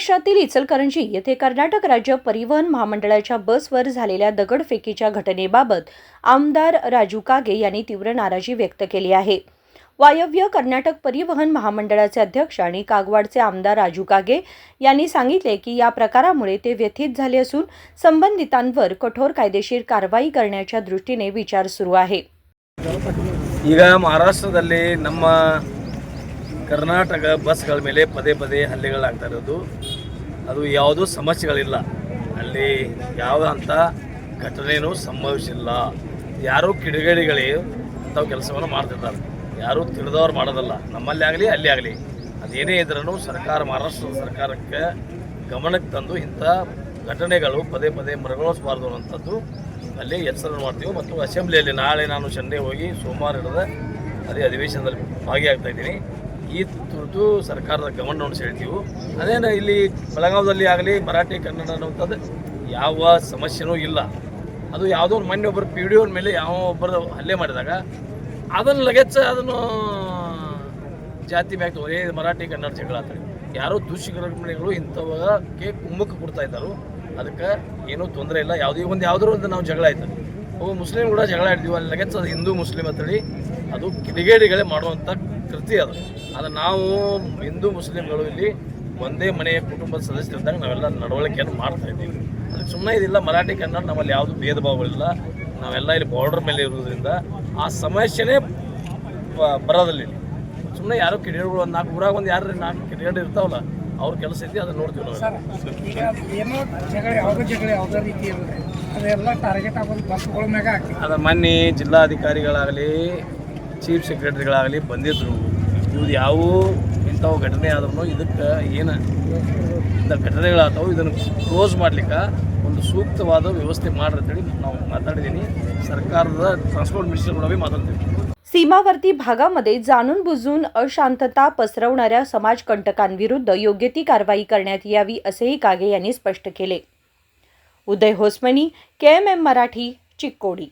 महाराष्ट्रातील इचलकरंजी येथे कर्नाटक राज्य परिवहन महामंडळाच्या बसवर झालेल्या दगडफेकीच्या घटनेबाबत आमदार राजू कागे यांनी तीव्र नाराजी व्यक्त केली आहे। वायव्य कर्नाटक परिवहन महामंडळाचे अध्यक्ष आणि कागवाडचे आमदार राजू कागे यांनी सांगितले की या प्रकारामुळे ते व्यथित झाले असून संबंधितांवर कठोर कायदेशीर कारवाई करण्याच्या दृष्टीने विचार सुरू आहे। ಈಗ ಮಹಾರಾಷ್ಟ್ರದಲ್ಲಿ ನಮ್ಮ ಕರ್ನಾಟಕ ಬಸ್ಗಳ ಮೇಲೆ ಪದೇ ಪದೇ ಹಲ್ಲೆಗಳಾಗ್ತಾ ಇರೋದು ಅದು ಯಾವುದೂ ಸಮಸ್ಯೆಗಳಿಲ್ಲ, ಅಲ್ಲಿ ಯಾವುದೇ ಅಂಥ ಘಟನೆಯೂ ಸಂಭವಿಸಿಲ್ಲ। ಯಾರೂ ಕಿಡಿಗೇಡಿಗಳೇ ಅಂಥವು ಕೆಲಸವನ್ನು ಮಾಡ್ತಿದ್ದಾರೆ, ಯಾರೂ ತಿಳಿದವ್ರು ಮಾಡೋದಲ್ಲ। ನಮ್ಮಲ್ಲಿ ಆಗಲಿ ಅಲ್ಲಿ ಆಗಲಿ ಅದೇನೇ ಇದ್ರೂ ಸರ್ಕಾರ ಮಹಾರಾಷ್ಟ್ರದ ಸರ್ಕಾರಕ್ಕೆ ಗಮನಕ್ಕೆ ತಂದು ಇಂಥ ಘಟನೆಗಳು ಪದೇ ಪದೇ ಮರುಕಳಿಸಬಾರ್ದು ಅನ್ನೋಂಥದ್ದು ಅಲ್ಲಿ ಎಚ್ಚರ ಮಾಡ್ತೀವಿ। ಮತ್ತು ಅಸೆಂಬ್ಲಿಯಲ್ಲಿ ನಾಳೆ ನಾನು ಸಂಡೇ ಹೋಗಿ ಸೋಮವಾರ ಹಿಡಿದ ಅದೇ ಅಧಿವೇಶನದಲ್ಲಿ ಭಾಗಿಯಾಗ್ತಾ ಇದ್ದೀನಿ। ಈ ತುರ್ತು ಸರ್ಕಾರದ ಗಮನವನ್ನು ಸೆಳಿತೀವಿ। ಅದೇನು ಇಲ್ಲಿ ಬೆಳಗಾವದಲ್ಲಿ ಆಗಲಿ ಮರಾಠಿ ಕನ್ನಡ ಅನ್ನುವಂಥದ್ದು ಯಾವ ಸಮಸ್ಯೆನೂ ಇಲ್ಲ। ಅದು ಯಾವುದೋ ಮೊನ್ನೆ ಒಬ್ಬರು PDO ಮೇಲೆ ಯಾವ ಒಬ್ಬರು ಹಲ್ಲೆ ಮಾಡಿದಾಗ ಅದನ್ನು ಲಗೇಜ್ ಅದನ್ನು ಜಾತಿ ಮ್ಯಾಗ್ ತಗೊಂಡು ಮರಾಠಿ ಕನ್ನಡ ಜಗಳ ಆಗ್ತದೆ। ಯಾರೋ ದುಷ್ಕರ್ಮಿಗಳು ಇಂಥವಕ್ಕೆ ಕುಮ್ಮಕ್ಕ ಕೊಡ್ತಾ ಇದ್ದಾರೆ, ಅದಕ್ಕೆ ಏನೂ ತೊಂದರೆ ಇಲ್ಲ। ಯಾವುದೋ ಒಂದು ನಾವು ಜಗಳ ಆಯ್ತು, ಒಬ್ಬ ಮುಸ್ಲಿಂ ಕೂಡ ಜಗಳ ಆಡ್ತೀವಿ, ಅಲ್ಲಿ ಲಗೇಜ್ ಅದು ಹಿಂದೂ ಮುಸ್ಲಿಂ ಅಂತೇಳಿ ಅದು ಕಿಡಿಗೇಡಿಗಳೇ ಮಾಡುವಂಥ ಕೃತಿ ಅದು ನಾವು ಹಿಂದೂ ಮುಸ್ಲಿಂಗಳು ಇಲ್ಲಿ ಒಂದೇ ಮನೆಯ ಕುಟುಂಬದ ಸದಸ್ಯರಿದ್ದಾಗ ನಾವೆಲ್ಲ ನಡವಳಿಕೆಯನ್ನು ಮಾಡ್ತಾ ಇದ್ದೀವಿ। ಅದಕ್ಕೆ ಸುಮ್ಮನೆ ಇದಿಲ್ಲ, ಮರಾಠಿ ಕನ್ನಡ ನಮ್ಮಲ್ಲಿ ಯಾವುದು ಭೇದ ಭಾವಗಳಿಲ್ಲ, ನಾವೆಲ್ಲ ಇಲ್ಲಿ ಬಾರ್ಡರ್ ಮೇಲೆ ಇರೋದ್ರಿಂದ ಆ ಸಮಸ್ಯೆನೇ ಬರೋದಿಲ್ಲ। ಸುಮ್ಮನೆ ಯಾರೋ ಕಿಡಿಗೇಡಿಗಳು ಒಂದು 4 ಊರಾಗ ಒಂದು 4 ಕಿಡಿಗೇಡಿ ಇರ್ತಾವಲ್ಲ, ಅವ್ರ ಕೆಲಸ ಐತಿ, ಅದನ್ನು ನೋಡ್ತೀವಿ ನಾವು। ಅದು ಮೊನ್ನೆ ಜಿಲ್ಲಾಧಿಕಾರಿಗಳಾಗಲಿ ಚೀಫ್ ಸೆಕ್ರೆಟರಿಗಳಾಗಲಿ ಬಂದಿದ್ದರು, ಇವ್ದು ಯಾವ ಇಂಥವು ಘಟನೆ ಆದ್ರೂ ಇದಕ್ಕೆ ಏನು ಇಂಥ ಘಟನೆಗಳಾಗ್ತಾವೆ, ಇದನ್ನು ಕ್ಲೋಸ್ ಮಾಡ್ಲಿಕ್ಕೆ ಒಂದು ಸೂಕ್ತವಾದ ವ್ಯವಸ್ಥೆ ಮಾಡ್ರಿ ಅಂತೇಳಿ ನಾವು ಮಾತಾಡಿದ್ದೀನಿ। ಸರ್ಕಾರದ ಟ್ರಾನ್ಸ್ಪೋರ್ಟ್ ಮಿನಿಸ್ಟರ್ ಕೂಡ ಮಾತಾಡ್ತೀವಿ। सीमावर्ती भागामध्ये जाणून बुजून अशांतता पसरवणाऱ्या समाजकंटकांविरुद्ध योग्य ती कारवाई करण्यात यावी असेही कागे यांनी स्पष्ट केले। उदय होसमनी, KMM मराठी, चिक्कोडी।